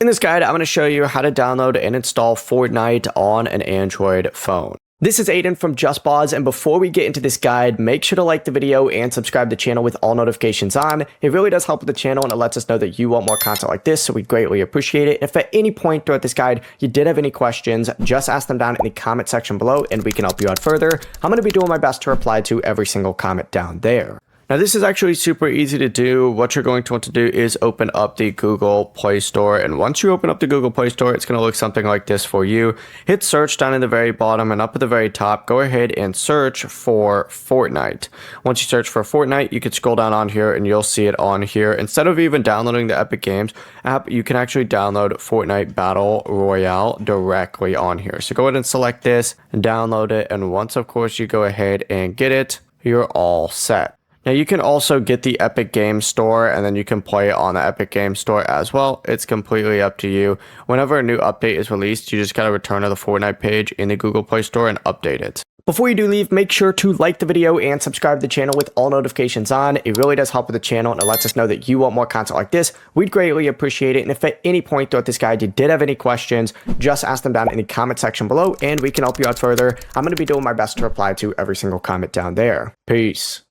In this guide, I'm going to show you how to download and install Fortnite on an Android phone. This is Aiden from JustBoz, and before we get into this guide, make sure to like the video and subscribe to the channel with all notifications on. It really does help with the channel and it lets us know that you want more content like this, so we greatly appreciate it. If at any point throughout this guide you did have any questions, just ask them down in the comment section below and we can help you out further. I'm going to be doing my best to reply to every single comment down there. Now, this is actually super easy to do. What you're going to want to do is open up the Google Play Store. And once you open up the Google Play Store, it's going to look something like this for you. Hit search down in the very bottom, and up at the very top, go ahead and search for Fortnite. Once you search for Fortnite, you can scroll down on here and you'll see it on here. Instead of even downloading the Epic Games app, you can actually download Fortnite Battle Royale directly on here. So go ahead and select this and download it. And once, of course, you go ahead and get it, you're all set. Now, you can also get the Epic Games Store, and then you can play it on the Epic Games Store as well. It's completely up to you. Whenever a new update is released, you just gotta return to the Fortnite page in the Google Play Store and update it. Before you do leave, make sure to like the video and subscribe to the channel with all notifications on. It really does help with the channel and it lets us know that you want more content like this. We'd greatly appreciate it. And if at any point throughout this guide you did have any questions, just ask them down in the comment section below and we can help you out further. I'm going to be doing my best to reply to every single comment down there. Peace.